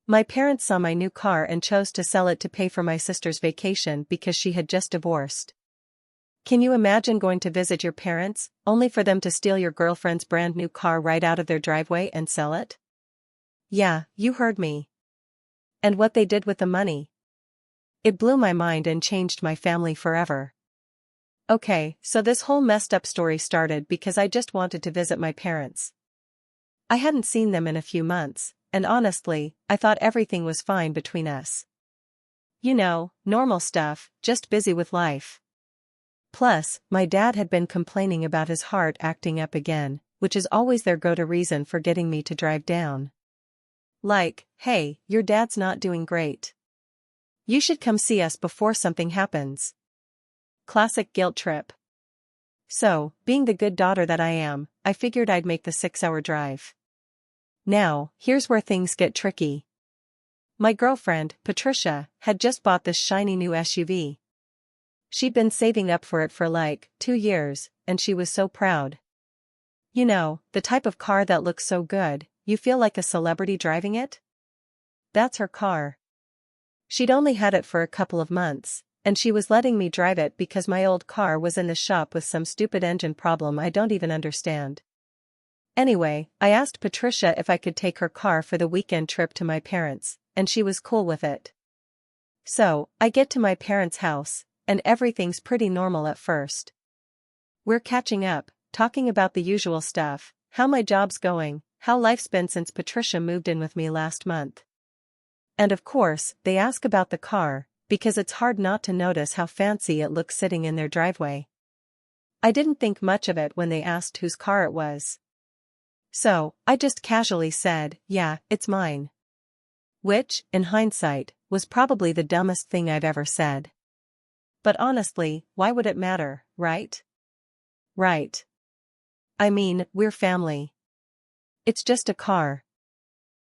My parents saw my new car and chose to sell it to pay for my sister's vacation because she had just divorced. Can you imagine going to visit your parents, only for them to steal your girlfriend's brand new car right out of their driveway and sell it? Yeah, you heard me. And what they did with the money? It blew my mind and changed my family forever. Okay, so this whole messed up story started because I just wanted to visit my parents. I hadn't seen them in a few months, and honestly, I thought everything was fine between us. You know, normal stuff, just busy with life. Plus, my dad had been complaining about his heart acting up again, which is always their go-to reason for getting me to drive down. Like, hey, your dad's not doing great. You should come see us before something happens. Classic guilt trip. So, being the good daughter that I am, I figured I'd make the 6-hour drive. Now, here's where things get tricky. My girlfriend, Patricia, had just bought this shiny new SUV. She'd been saving up for it for like 2 years, and she was so proud. You know, the type of car that looks so good, you feel like a celebrity driving it? That's her car. She'd only had it for a couple of months, and she was letting me drive it because my old car was in the shop with some stupid engine problem I don't even understand. Anyway, I asked Patricia if I could take her car for the weekend trip to my parents', and she was cool with it. So, I get to my parents' house, and everything's pretty normal at first. We're catching up, talking about the usual stuff, how my job's going, how life's been since Patricia moved in with me last month. And of course, they ask about the car, because it's hard not to notice how fancy it looks sitting in their driveway. I didn't think much of it when they asked whose car it was. So, I just casually said, yeah, it's mine. Which, in hindsight, was probably the dumbest thing I've ever said. But honestly, why would it matter, right? Right. I mean, we're family. It's just a car.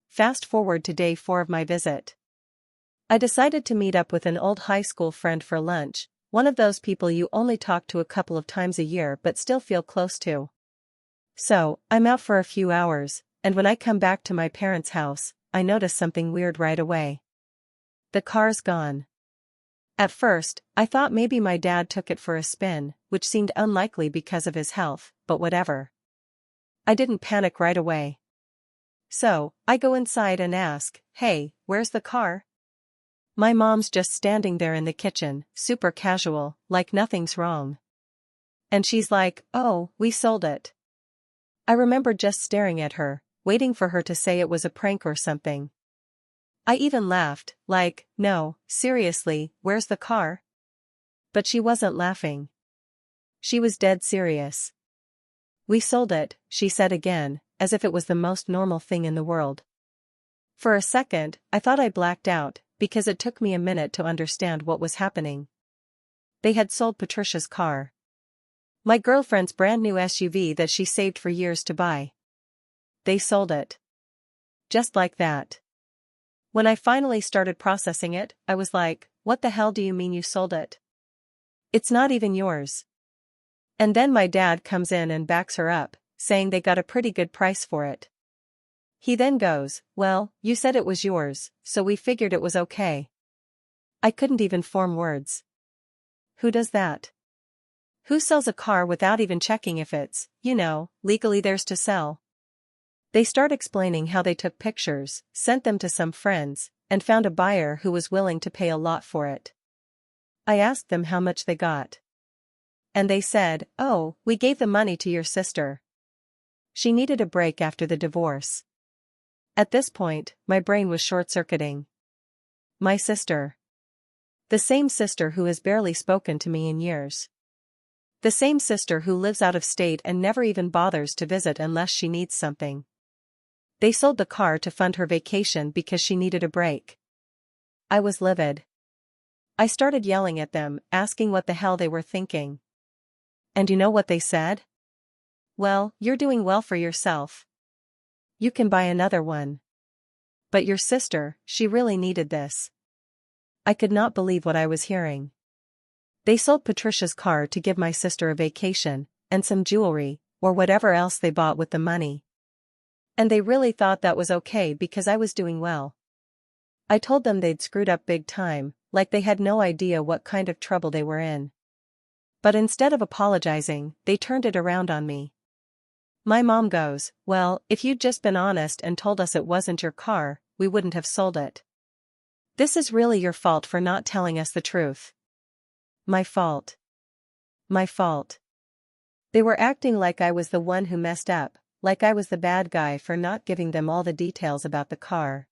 Fast forward to day 4 of my visit. I decided to meet up with an old high school friend for lunch, one of those people you only talk to a couple of times a year but still feel close to. So, I'm out for a few hours, and when I come back to my parents' house, I notice something weird right away. The car's gone. At first, I thought maybe my dad took it for a spin, which seemed unlikely because of his health, but whatever. I didn't panic right away. So, I go inside and ask, hey, where's the car? My mom's just standing there in the kitchen, super casual, like nothing's wrong. And she's like, oh, we sold it. I remember just staring at her, waiting for her to say it was a prank or something. I even laughed, like, no, seriously, where's the car? But she wasn't laughing. She was dead serious. We sold it, she said again, as if it was the most normal thing in the world. For a second, I thought I blacked out, because it took me a minute to understand what was happening. They had sold Patricia's car. My girlfriend's brand new SUV that she saved for years to buy. They sold it. Just like that. When I finally started processing it, I was like, what the hell do you mean you sold it? It's not even yours. And then my dad comes in and backs her up, saying they got a pretty good price for it. He then goes, well, you said it was yours, so we figured it was okay. I couldn't even form words. Who does that? Who sells a car without even checking if it's, you know, legally theirs to sell? They start explaining how they took pictures, sent them to some friends, and found a buyer who was willing to pay a lot for it. I asked them how much they got. And they said, oh, we gave the money to your sister. She needed a break after the divorce. At this point, my brain was short-circuiting. My sister. The same sister who has barely spoken to me in years. The same sister who lives out of state and never even bothers to visit unless she needs something. They sold the car to fund her vacation because she needed a break. I was livid. I started yelling at them, asking what the hell they were thinking. And you know what they said? Well, you're doing well for yourself. You can buy another one. But your sister, she really needed this. I could not believe what I was hearing. They sold Patricia's car to give my sister a vacation, and some jewelry, or whatever else they bought with the money. And they really thought that was okay because I was doing well. I told them they'd screwed up big time, like they had no idea what kind of trouble they were in. But instead of apologizing, they turned it around on me. My mom goes, "Well, if you'd just been honest and told us it wasn't your car, we wouldn't have sold it. This is really your fault for not telling us the truth." My fault. My fault. They were acting like I was the one who messed up, like I was the bad guy for not giving them all the details about the car.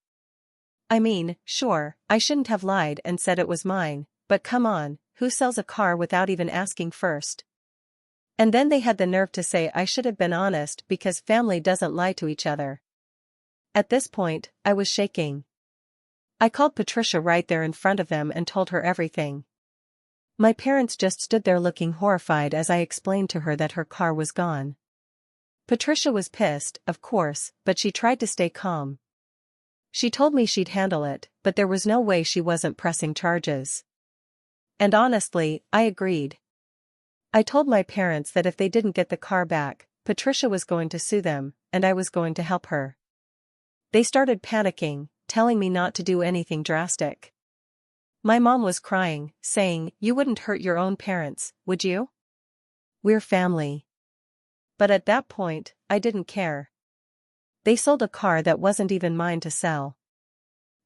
I mean, sure, I shouldn't have lied and said it was mine, but come on, who sells a car without even asking first? And then they had the nerve to say I should have been honest because family doesn't lie to each other. At this point, I was shaking. I called Patricia right there in front of them and told her everything. My parents just stood there looking horrified as I explained to her that her car was gone. Patricia was pissed, of course, but she tried to stay calm. She told me she'd handle it, but there was no way she wasn't pressing charges. And honestly, I agreed. I told my parents that if they didn't get the car back, Patricia was going to sue them, and I was going to help her. They started panicking, telling me not to do anything drastic. My mom was crying, saying, "You wouldn't hurt your own parents, would you? We're family." But at that point, I didn't care. They sold a car that wasn't even mine to sell.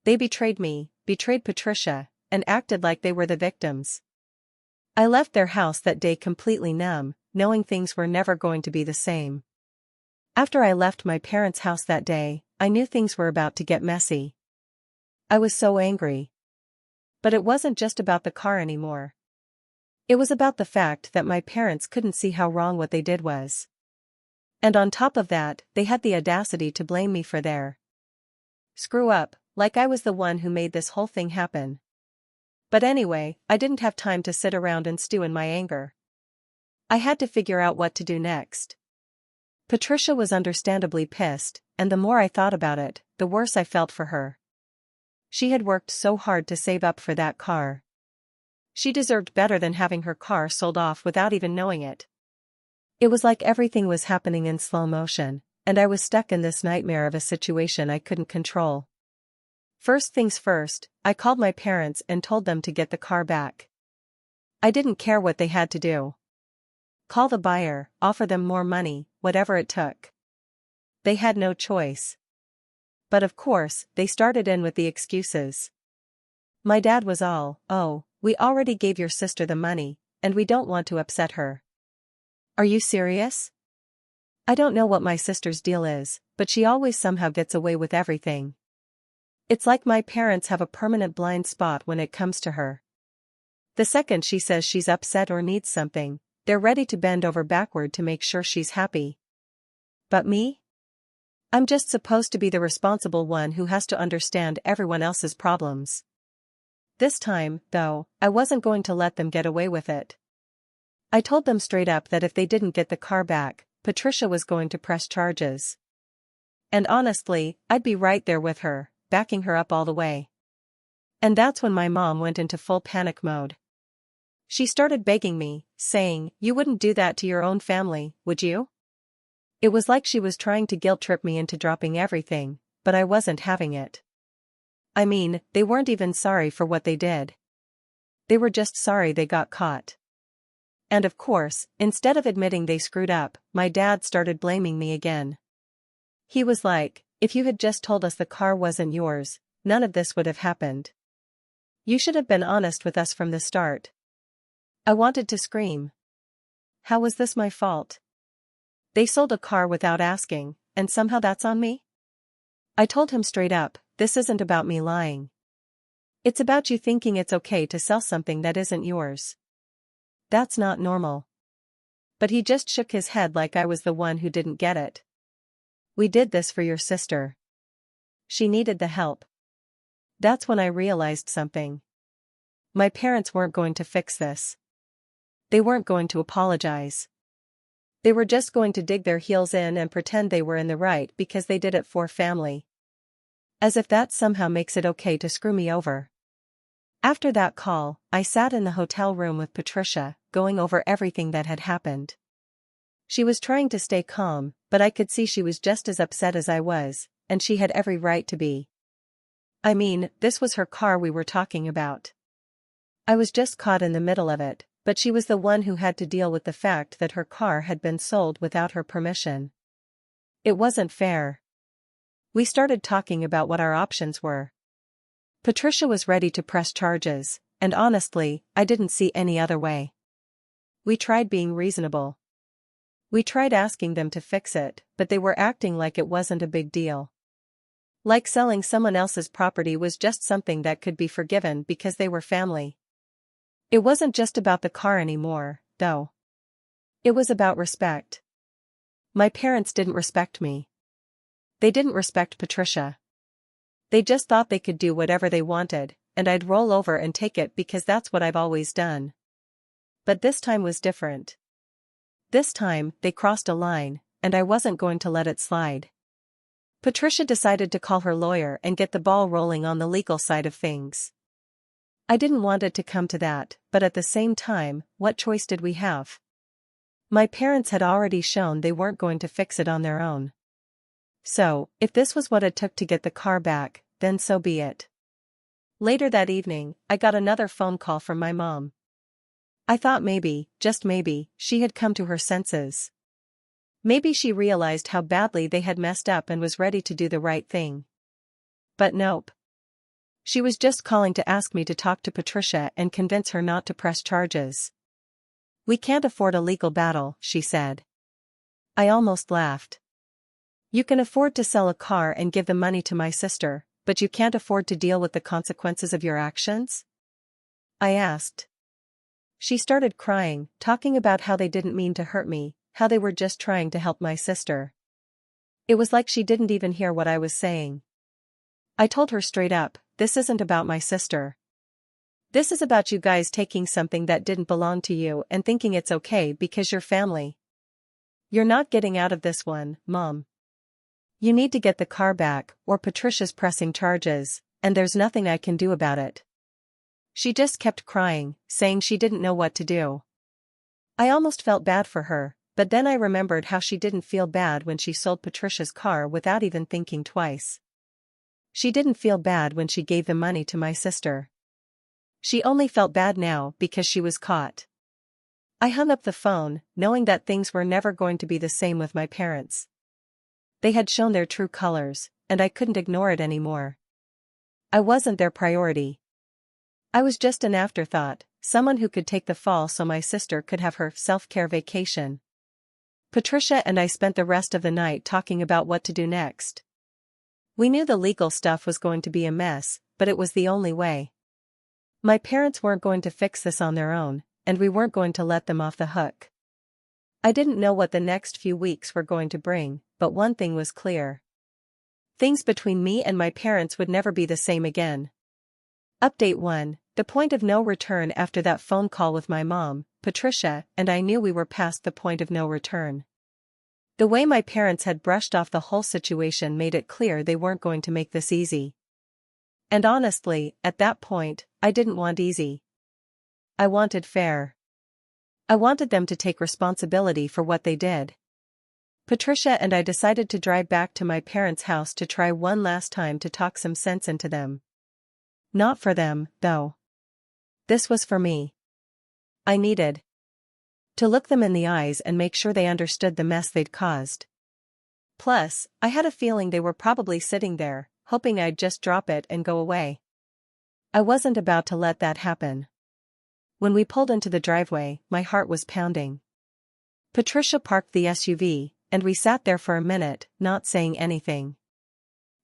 They betrayed me, betrayed Patricia, and acted like they were the victims. I left their house that day completely numb, knowing things were never going to be the same. After I left my parents' house that day, I knew things were about to get messy. I was so angry. But it wasn't just about the car anymore. It was about the fact that my parents couldn't see how wrong what they did was. And on top of that, they had the audacity to blame me for their screw up, like I was the one who made this whole thing happen. But anyway, I didn't have time to sit around and stew in my anger. I had to figure out what to do next. Patricia was understandably pissed, and the more I thought about it, the worse I felt for her. She had worked so hard to save up for that car. She deserved better than having her car sold off without even knowing it. It was like everything was happening in slow motion, and I was stuck in this nightmare of a situation I couldn't control. First things first, I called my parents and told them to get the car back. I didn't care what they had to do. Call the buyer, offer them more money, whatever it took. They had no choice. But of course, they started in with the excuses. My dad was all, "Oh, we already gave your sister the money, and we don't want to upset her." Are you serious? I don't know what my sister's deal is, but she always somehow gets away with everything. It's like my parents have a permanent blind spot when it comes to her. The second she says she's upset or needs something, they're ready to bend over backward to make sure she's happy. But me? I'm just supposed to be the responsible one who has to understand everyone else's problems. This time, though, I wasn't going to let them get away with it. I told them straight up that if they didn't get the car back, Patricia was going to press charges. And honestly, I'd be right there with her, backing her up all the way. And that's when my mom went into full panic mode. She started begging me, saying, "You wouldn't do that to your own family, would you?" It was like she was trying to guilt-trip me into dropping everything, but I wasn't having it. I mean, they weren't even sorry for what they did. They were just sorry they got caught. And of course, instead of admitting they screwed up, my dad started blaming me again. He was like, "If you had just told us the car wasn't yours, none of this would have happened. You should have been honest with us from the start." I wanted to scream. How was this my fault? They sold a car without asking, and somehow that's on me? I told him straight up, "This isn't about me lying. It's about you thinking it's okay to sell something that isn't yours. That's not normal." But he just shook his head like I was the one who didn't get it. "We did this for your sister. She needed the help." That's when I realized something. My parents weren't going to fix this. They weren't going to apologize. They were just going to dig their heels in and pretend they were in the right because they did it for family. As if that somehow makes it okay to screw me over. After that call, I sat in the hotel room with Patricia, going over everything that had happened. She was trying to stay calm, but I could see she was just as upset as I was, and she had every right to be. I mean, this was her car we were talking about. I was just caught in the middle of it, but she was the one who had to deal with the fact that her car had been sold without her permission. It wasn't fair. We started talking about what our options were. Patricia was ready to press charges, and honestly, I didn't see any other way. We tried being reasonable. We tried asking them to fix it, but they were acting like it wasn't a big deal. Like selling someone else's property was just something that could be forgiven because they were family. It wasn't just about the car anymore, though. It was about respect. My parents didn't respect me. They didn't respect Patricia. They just thought they could do whatever they wanted, and I'd roll over and take it because that's what I've always done. But this time was different. This time, they crossed a line, and I wasn't going to let it slide. Patricia decided to call her lawyer and get the ball rolling on the legal side of things. I didn't want it to come to that, but at the same time, what choice did we have? My parents had already shown they weren't going to fix it on their own. So, if this was what it took to get the car back, then so be it. Later that evening, I got another phone call from my mom. I thought maybe, just maybe, she had come to her senses. Maybe she realized how badly they had messed up and was ready to do the right thing. But nope. She was just calling to ask me to talk to Patricia and convince her not to press charges. We can't afford a legal battle, she said. I almost laughed. You can afford to sell a car and give the money to my sister, but you can't afford to deal with the consequences of your actions? I asked. She started crying, talking about how they didn't mean to hurt me, how they were just trying to help my sister. It was like she didn't even hear what I was saying. I told her straight up, this isn't about my sister. This is about you guys taking something that didn't belong to you and thinking it's okay because you're family. You're not getting out of this one, Mom. You need to get the car back, or Patricia's pressing charges, and there's nothing I can do about it. She just kept crying, saying she didn't know what to do. I almost felt bad for her, but then I remembered how she didn't feel bad when she sold Patricia's car without even thinking twice. She didn't feel bad when she gave the money to my sister. She only felt bad now because she was caught. I hung up the phone, knowing that things were never going to be the same with my parents. They had shown their true colors, and I couldn't ignore it anymore. I wasn't their priority. I was just an afterthought, someone who could take the fall so my sister could have her self-care vacation. Patricia and I spent the rest of the night talking about what to do next. We knew the legal stuff was going to be a mess, but it was the only way. My parents weren't going to fix this on their own, and we weren't going to let them off the hook. I didn't know what the next few weeks were going to bring, but one thing was clear. Things between me and my parents would never be the same again. Update 1. The point of no return. After that phone call with my mom, Patricia and I knew we were past the point of no return. The way my parents had brushed off the whole situation made it clear they weren't going to make this easy. And honestly, at that point, I didn't want easy. I wanted fair. I wanted them to take responsibility for what they did. Patricia and I decided to drive back to my parents' house to try one last time to talk some sense into them. Not for them, though. This was for me. I needed to look them in the eyes and make sure they understood the mess they'd caused. Plus, I had a feeling they were probably sitting there, hoping I'd just drop it and go away. I wasn't about to let that happen. When we pulled into the driveway, my heart was pounding. Patricia parked the SUV, and we sat there for a minute, not saying anything.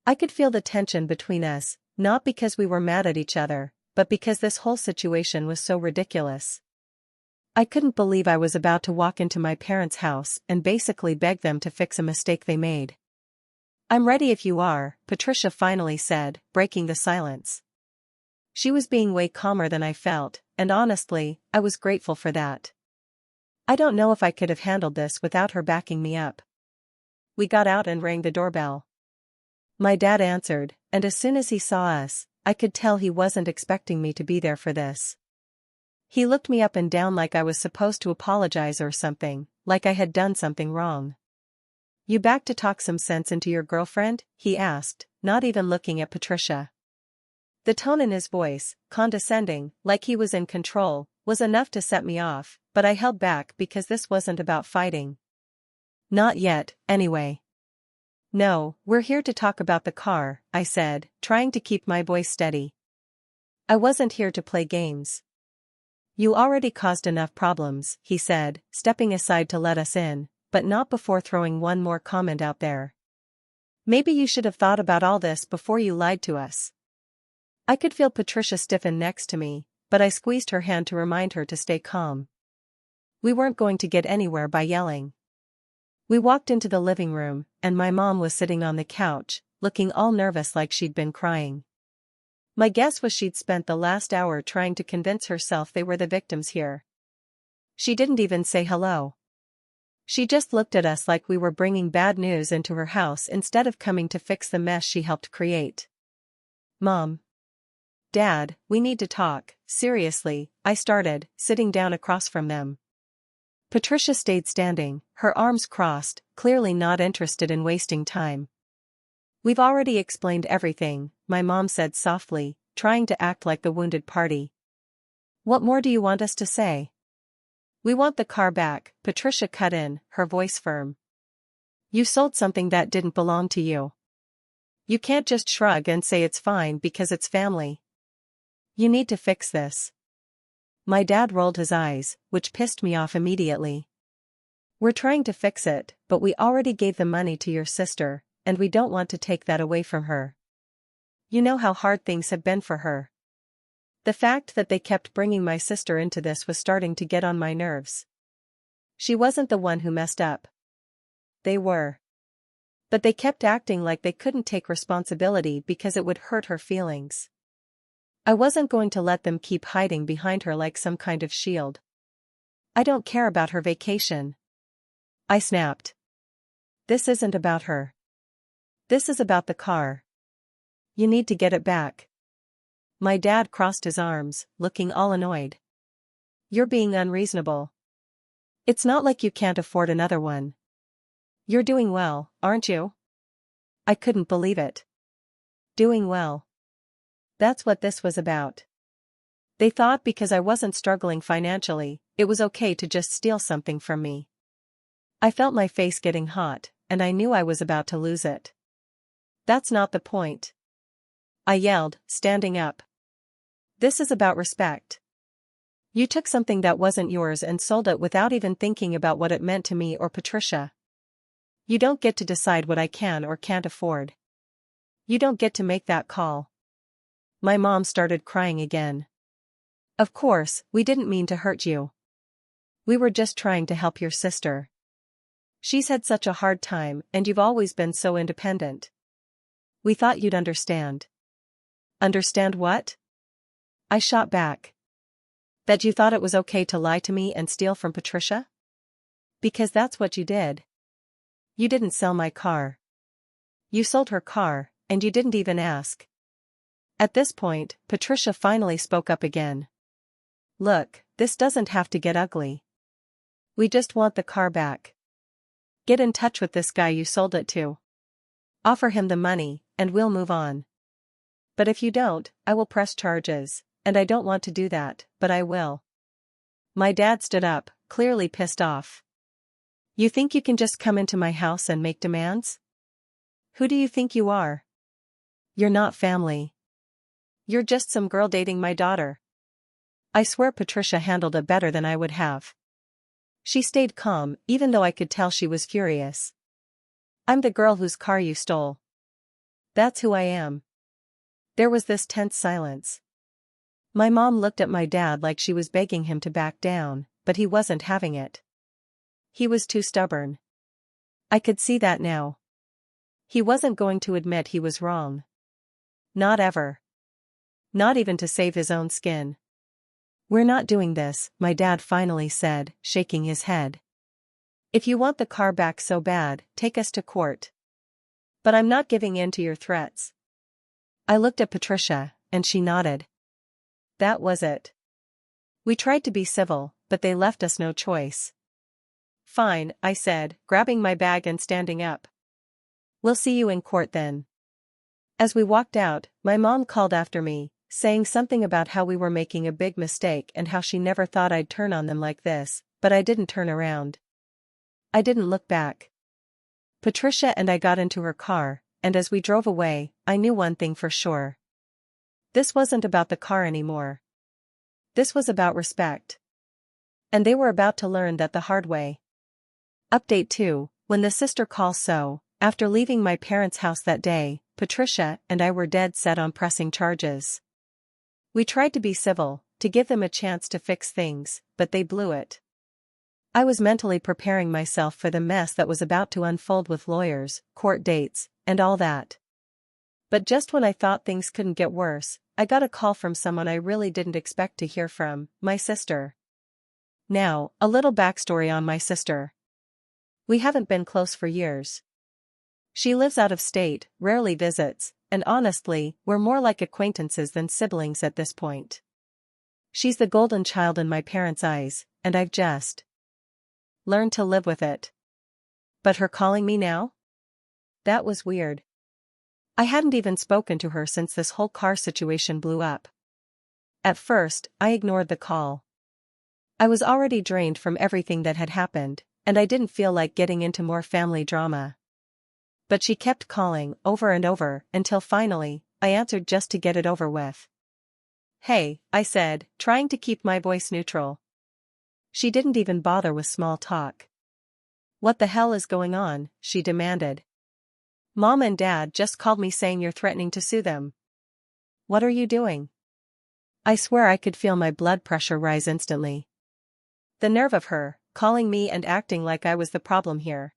I could feel the tension between us, not because we were mad at each other, but because this whole situation was so ridiculous. I couldn't believe I was about to walk into my parents' house and basically beg them to fix a mistake they made. "I'm ready if you are," Patricia finally said, breaking the silence. She was being way calmer than I felt, and honestly, I was grateful for that. I don't know if I could have handled this without her backing me up. We got out and rang the doorbell. My dad answered, and as soon as he saw us, I could tell he wasn't expecting me to be there for this. He looked me up and down like I was supposed to apologize or something, like I had done something wrong. "You back to talk some sense into your girlfriend?" he asked, not even looking at Patricia. The tone in his voice, condescending, like he was in control, was enough to set me off, but I held back because this wasn't about fighting. Not yet, anyway. No, we're here to talk about the car, I said, trying to keep my voice steady. I wasn't here to play games. You already caused enough problems, he said, stepping aside to let us in, but not before throwing one more comment out there. Maybe you should have thought about all this before you lied to us. I could feel Patricia stiffen next to me, but I squeezed her hand to remind her to stay calm. We weren't going to get anywhere by yelling. We walked into the living room, and my mom was sitting on the couch, looking all nervous like she'd been crying. My guess was she'd spent the last hour trying to convince herself they were the victims here. She didn't even say hello. She just looked at us like we were bringing bad news into her house instead of coming to fix the mess she helped create. Mom. Dad, we need to talk, seriously, I started, sitting down across from them. Patricia stayed standing, her arms crossed, clearly not interested in wasting time. We've already explained everything, my mom said softly, trying to act like the wounded party. What more do you want us to say? We want the car back, Patricia cut in, her voice firm. You sold something that didn't belong to you. You can't just shrug and say it's fine because it's family. You need to fix this. My dad rolled his eyes, which pissed me off immediately. We're trying to fix it, but we already gave the money to your sister, and we don't want to take that away from her. You know how hard things have been for her. The fact that they kept bringing my sister into this was starting to get on my nerves. She wasn't the one who messed up. They were. But they kept acting like they couldn't take responsibility because it would hurt her feelings. I wasn't going to let them keep hiding behind her like some kind of shield. I don't care about her vacation. I snapped. This isn't about her. This is about the car. You need to get it back. My dad crossed his arms, looking all annoyed. You're being unreasonable. It's not like you can't afford another one. You're doing well, aren't you? I couldn't believe it. Doing well. That's what this was about. They thought because I wasn't struggling financially, it was okay to just steal something from me. I felt my face getting hot, and I knew I was about to lose it. That's not the point. I yelled, standing up. This is about respect. You took something that wasn't yours and sold it without even thinking about what it meant to me or Patricia. You don't get to decide what I can or can't afford. You don't get to make that call. My mom started crying again. Of course, we didn't mean to hurt you. We were just trying to help your sister. She's had such a hard time, and you've always been so independent. We thought you'd understand. Understand what? I shot back. That you thought it was okay to lie to me and steal from Patricia? Because that's what you did. You didn't sell my car. You sold her car, and you didn't even ask. At this point, Patricia finally spoke up again. Look, this doesn't have to get ugly. We just want the car back. Get in touch with this guy you sold it to. Offer him the money, and we'll move on. But if you don't, I will press charges, and I don't want to do that, but I will. My dad stood up, clearly pissed off. You think you can just come into my house and make demands? Who do you think you are? You're not family. You're just some girl dating my daughter. I swear Patricia handled it better than I would have. She stayed calm, even though I could tell she was furious. I'm the girl whose car you stole. That's who I am. There was this tense silence. My mom looked at my dad like she was begging him to back down, but he wasn't having it. He was too stubborn. I could see that now. He wasn't going to admit he was wrong. Not ever. Not even to save his own skin. We're not doing this, my dad finally said, shaking his head. If you want the car back so bad, take us to court. But I'm not giving in to your threats. I looked at Patricia, and she nodded. That was it. We tried to be civil, but they left us no choice. Fine, I said, grabbing my bag and standing up. We'll see you in court then. As we walked out, my mom called after me, saying something about how we were making a big mistake and how she never thought I'd turn on them like this, but I didn't turn around. I didn't look back. Patricia and I got into her car, and as we drove away, I knew one thing for sure. This wasn't about the car anymore. This was about respect. And they were about to learn that the hard way. Update 2, when the sister calls so, after leaving my parents' house that day, Patricia and I were dead set on pressing charges. We tried to be civil, to give them a chance to fix things, but they blew it. I was mentally preparing myself for the mess that was about to unfold with lawyers, court dates, and all that. But just when I thought things couldn't get worse, I got a call from someone I really didn't expect to hear from, my sister. Now, a little backstory on my sister. We haven't been close for years. She lives out of state, rarely visits, and honestly, we're more like acquaintances than siblings at this point. She's the golden child in my parents' eyes, and I've just learned to live with it. But her calling me now? That was weird. I hadn't even spoken to her since this whole car situation blew up. At first, I ignored the call. I was already drained from everything that had happened, and I didn't feel like getting into more family drama. But she kept calling, over and over, until finally, I answered just to get it over with. "Hey," I said, trying to keep my voice neutral. She didn't even bother with small talk. "What the hell is going on?" she demanded. "Mom and Dad just called me saying you're threatening to sue them." "What are you doing?" I swear I could feel my blood pressure rise instantly. The nerve of her, calling me and acting like I was the problem here.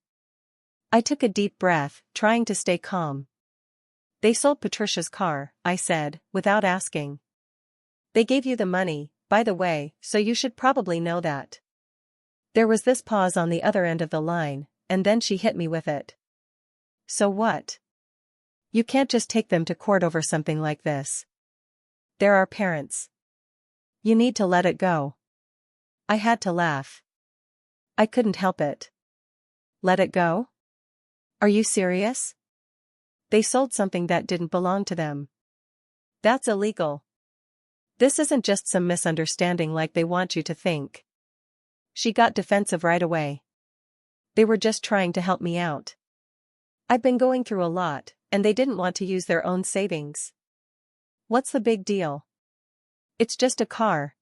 I took a deep breath, trying to stay calm. "They sold Patricia's car," I said, without asking. "They gave you the money, by the way, so you should probably know that." There was this pause on the other end of the line, and then she hit me with it. "So what? You can't just take them to court over something like this. They're our parents. You need to let it go." I had to laugh. I couldn't help it. Let it go? Are you serious? They sold something that didn't belong to them. That's illegal. This isn't just some misunderstanding like they want you to think. She got defensive right away. They were just trying to help me out. I've been going through a lot, and they didn't want to use their own savings. What's the big deal? It's just a car.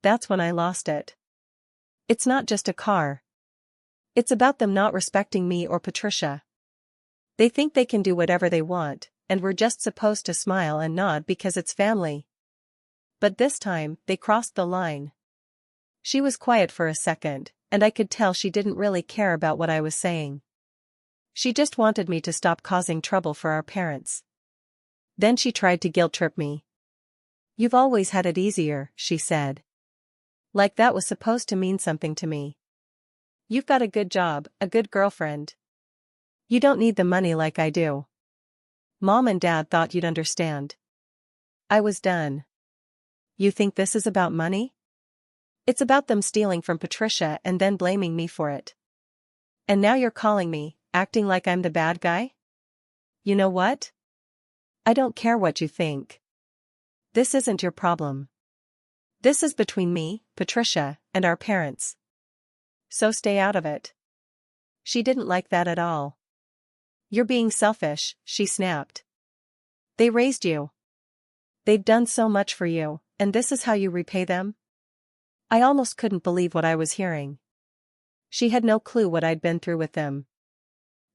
That's when I lost it. It's not just a car. It's about them not respecting me or Patricia. They think they can do whatever they want, and we're just supposed to smile and nod because it's family. But this time, they crossed the line. She was quiet for a second, and I could tell she didn't really care about what I was saying. She just wanted me to stop causing trouble for our parents. Then she tried to guilt-trip me. "You've always had it easier," she said. Like that was supposed to mean something to me. "You've got a good job, a good girlfriend. You don't need the money like I do. Mom and Dad thought you'd understand." I was done. "You think this is about money? It's about them stealing from Patricia and then blaming me for it. And now you're calling me, acting like I'm the bad guy? You know what? I don't care what you think. This isn't your problem. This is between me, Patricia, and our parents. So stay out of it." She didn't like that at all. "You're being selfish," she snapped. "They raised you. They've done so much for you, and this is how you repay them?" I almost couldn't believe what I was hearing. She had no clue what I'd been through with them.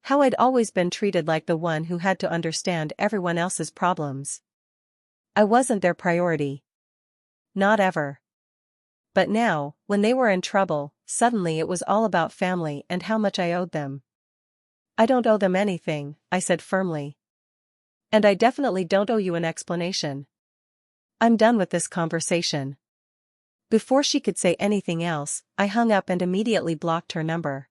How I'd always been treated like the one who had to understand everyone else's problems. I wasn't their priority. Not ever. But now, when they were in trouble, suddenly it was all about family and how much I owed them. "I don't owe them anything," I said firmly. "And I definitely don't owe you an explanation. I'm done with this conversation." Before she could say anything else, I hung up and immediately blocked her number.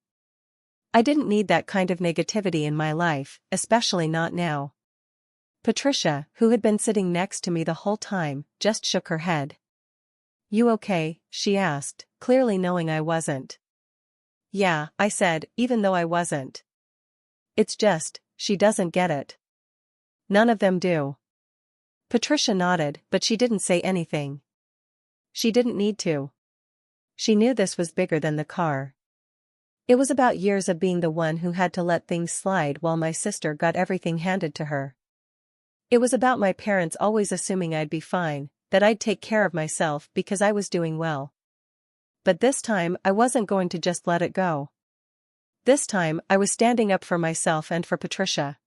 I didn't need that kind of negativity in my life, especially not now. Patricia, who had been sitting next to me the whole time, just shook her head. "You okay?" she asked, clearly knowing I wasn't. "Yeah," I said, even though I wasn't. "It's just, she doesn't get it. None of them do. Patricia nodded, but she didn't say anything. She didn't need to. She knew this was bigger than the car. It was about years of being the one who had to let things slide while my sister got everything handed to her. It was about my parents always assuming I'd be fine, that I'd take care of myself because I was doing well. But this time I wasn't going to just let it go. This time I was standing up for myself and for Patricia.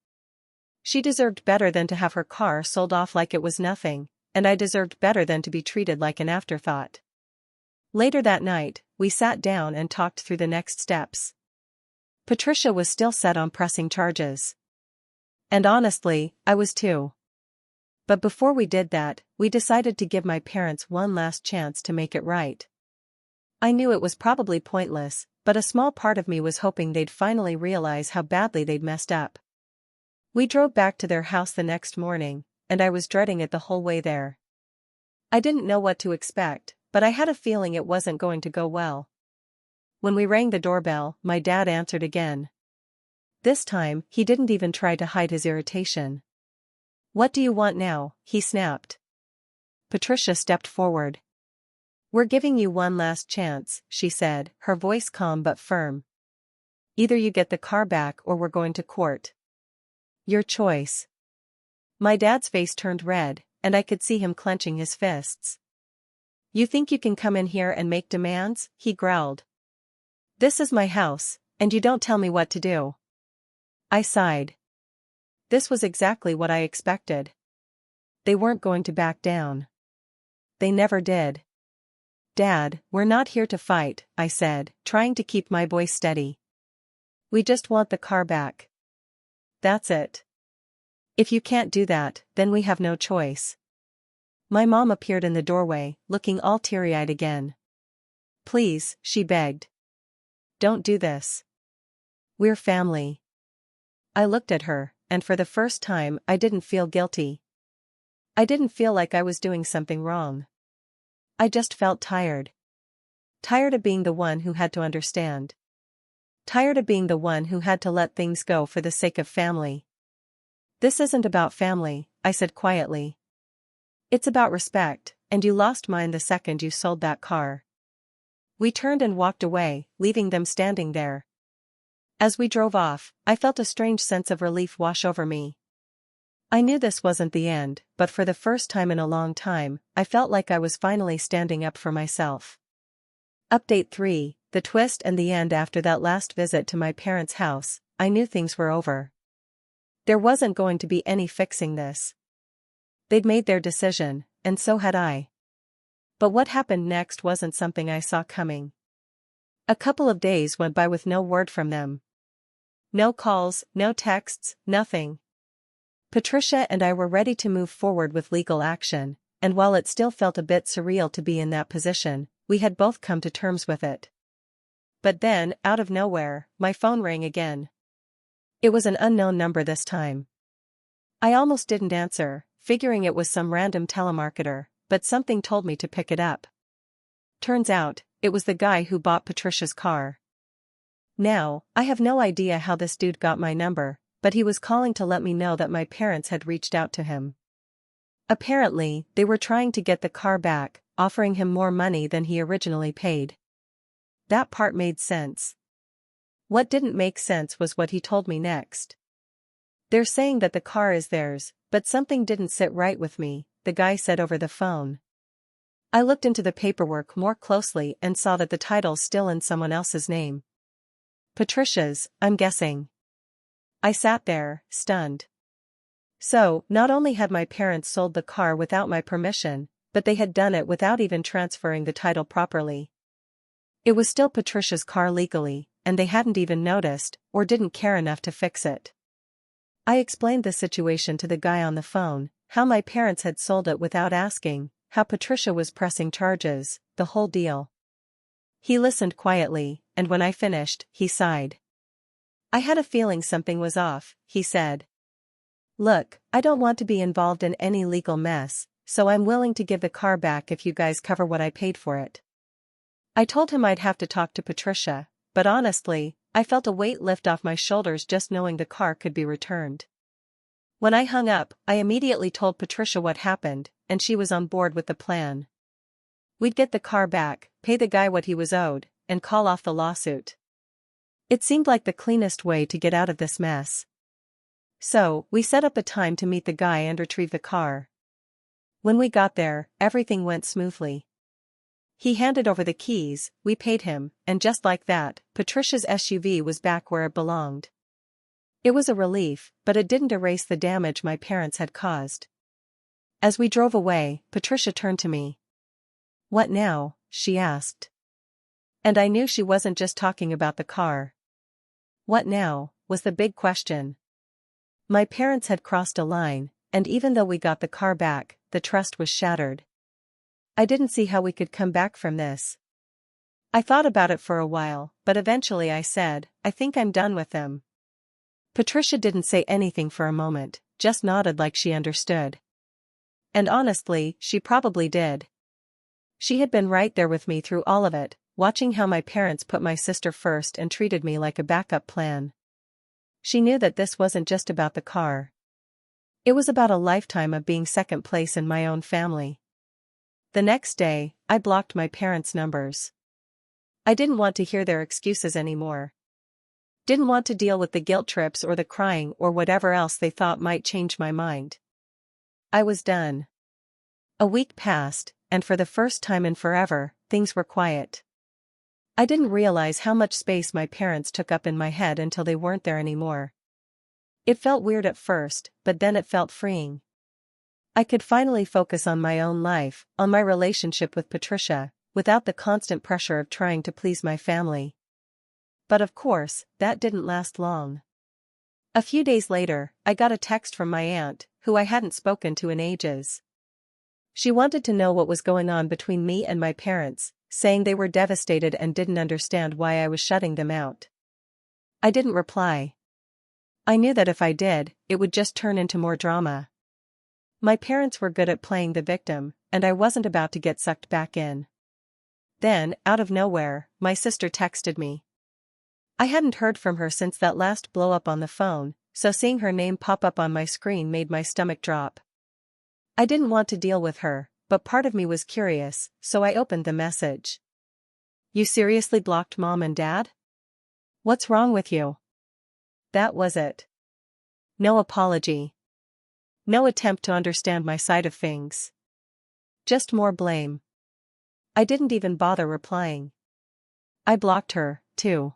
She deserved better than to have her car sold off like it was nothing, and I deserved better than to be treated like an afterthought. Later that night, we sat down and talked through the next steps. Patricia was still set on pressing charges. And honestly, I was too. But before we did that, we decided to give my parents one last chance to make it right. I knew it was probably pointless, but a small part of me was hoping they'd finally realize how badly they'd messed up. We drove back to their house the next morning, and I was dreading it the whole way there. I didn't know what to expect, but I had a feeling it wasn't going to go well. When we rang the doorbell, my dad answered again. This time, he didn't even try to hide his irritation. "What do you want now?" he snapped. Patricia stepped forward. "We're giving you one last chance," she said, her voice calm but firm. "Either you get the car back or we're going to court. Your choice." My dad's face turned red, and I could see him clenching his fists. "You think you can come in here and make demands?" he growled. "This is my house, and you don't tell me what to do." I sighed. This was exactly what I expected. They weren't going to back down. They never did. "Dad, we're not here to fight," I said, trying to keep my voice steady. "We just want the car back. That's it. If you can't do that, then we have no choice." My mom appeared in the doorway, looking all teary-eyed again. "Please," she begged. "Don't do this. We're family." I looked at her, and for the first time I didn't feel guilty. I didn't feel like I was doing something wrong. I just felt tired. Tired of being the one who had to understand. Tired of being the one who had to let things go for the sake of family. "This isn't about family," I said quietly. "It's about respect, and you lost mine the second you sold that car." We turned and walked away, leaving them standing there. As we drove off, I felt a strange sense of relief wash over me. I knew this wasn't the end, but for the first time in a long time, I felt like I was finally standing up for myself. Update 3, the twist and the end. After that last visit to my parents' house, I knew things were over. There wasn't going to be any fixing this. They'd made their decision, and so had I. But what happened next wasn't something I saw coming. A couple of days went by with no word from them. No calls, no texts, nothing. Patricia and I were ready to move forward with legal action, and while it still felt a bit surreal to be in that position, we had both come to terms with it. But then, out of nowhere, my phone rang again. It was an unknown number this time. I almost didn't answer, figuring it was some random telemarketer, but something told me to pick it up. Turns out, it was the guy who bought Patricia's car. Now, I have no idea how this dude got my number, but he was calling to let me know that my parents had reached out to him. Apparently, they were trying to get the car back, offering him more money than he originally paid. That part made sense. What didn't make sense was what he told me next. "They're saying that the car is theirs, but something didn't sit right with me," the guy said over the phone. I looked into the paperwork more closely and saw that the title's still in someone else's name. Patricia's, I'm guessing. I sat there, stunned. So, not only had my parents sold the car without my permission, but they had done it without even transferring the title properly. It was still Patricia's car legally, and they hadn't even noticed, or didn't care enough to fix it. I explained the situation to the guy on the phone, how my parents had sold it without asking, how Patricia was pressing charges, the whole deal. He listened quietly, and when I finished, he sighed. "I had a feeling something was off," he said. "Look, I don't want to be involved in any legal mess, so I'm willing to give the car back if you guys cover what I paid for it." I told him I'd have to talk to Patricia, but honestly, I felt a weight lift off my shoulders just knowing the car could be returned. When I hung up, I immediately told Patricia what happened, and she was on board with the plan. We'd get the car back, pay the guy what he was owed, and call off the lawsuit. It seemed like the cleanest way to get out of this mess. So, we set up a time to meet the guy and retrieve the car. When we got there, everything went smoothly. He handed over the keys, we paid him, and just like that, Patricia's SUV was back where it belonged. It was a relief, but it didn't erase the damage my parents had caused. As we drove away, Patricia turned to me. "What now?" she asked. And I knew she wasn't just talking about the car. What now, was the big question. My parents had crossed a line, and even though we got the car back, the trust was shattered. I didn't see how we could come back from this. I thought about it for a while, but eventually I said, "I think I'm done with them." Patricia didn't say anything for a moment, just nodded like she understood. And honestly, she probably did. She had been right there with me through all of it, watching how my parents put my sister first and treated me like a backup plan. She knew that this wasn't just about the car. It was about a lifetime of being second place in my own family. The next day, I blocked my parents' numbers. I didn't want to hear their excuses anymore. Didn't want to deal with the guilt trips or the crying or whatever else they thought might change my mind. I was done. A week passed, and for the first time in forever, things were quiet. I didn't realize how much space my parents took up in my head until they weren't there anymore. It felt weird at first, but then it felt freeing. I could finally focus on my own life, on my relationship with Patricia, without the constant pressure of trying to please my family. But of course, that didn't last long. A few days later, I got a text from my aunt, who I hadn't spoken to in ages. She wanted to know what was going on between me and my parents, saying they were devastated and didn't understand why I was shutting them out. I didn't reply. I knew that if I did, it would just turn into more drama. My parents were good at playing the victim, and I wasn't about to get sucked back in. Then, out of nowhere, my sister texted me. I hadn't heard from her since that last blow-up on the phone, so seeing her name pop up on my screen made my stomach drop. I didn't want to deal with her, but part of me was curious, so I opened the message. "You seriously blocked Mom and Dad? What's wrong with you?" That was it. No apology. No attempt to understand my side of things. Just more blame. I didn't even bother replying. I blocked her, too.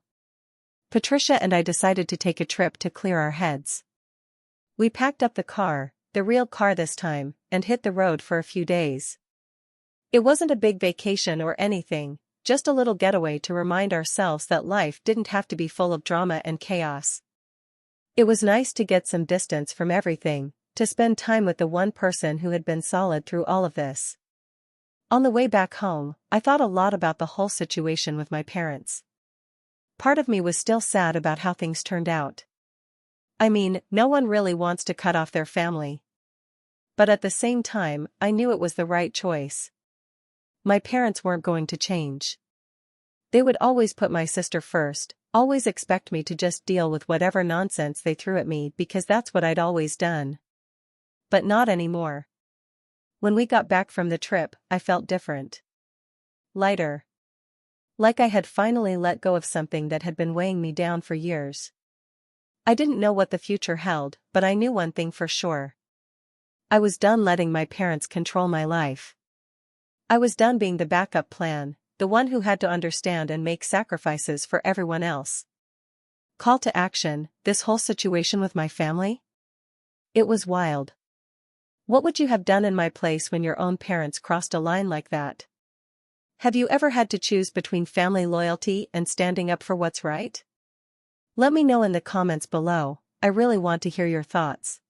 Patricia and I decided to take a trip to clear our heads. We packed up the car, the real car this time, and hit the road for a few days. It wasn't a big vacation or anything, just a little getaway to remind ourselves that life didn't have to be full of drama and chaos. It was nice to get some distance from everything, to spend time with the one person who had been solid through all of this. On the way back home, I thought a lot about the whole situation with my parents. Part of me was still sad about how things turned out. I mean, no one really wants to cut off their family. But at the same time, I knew it was the right choice. My parents weren't going to change. They would always put my sister first, always expect me to just deal with whatever nonsense they threw at me because that's what I'd always done. But not anymore. When we got back from the trip, I felt different. Lighter. Like I had finally let go of something that had been weighing me down for years. I didn't know what the future held, but I knew one thing for sure. I was done letting my parents control my life. I was done being the backup plan, the one who had to understand and make sacrifices for everyone else. Call to action, this whole situation with my family? It was wild. What would you have done in my place when your own parents crossed a line like that? Have you ever had to choose between family loyalty and standing up for what's right? Let me know in the comments below, I really want to hear your thoughts.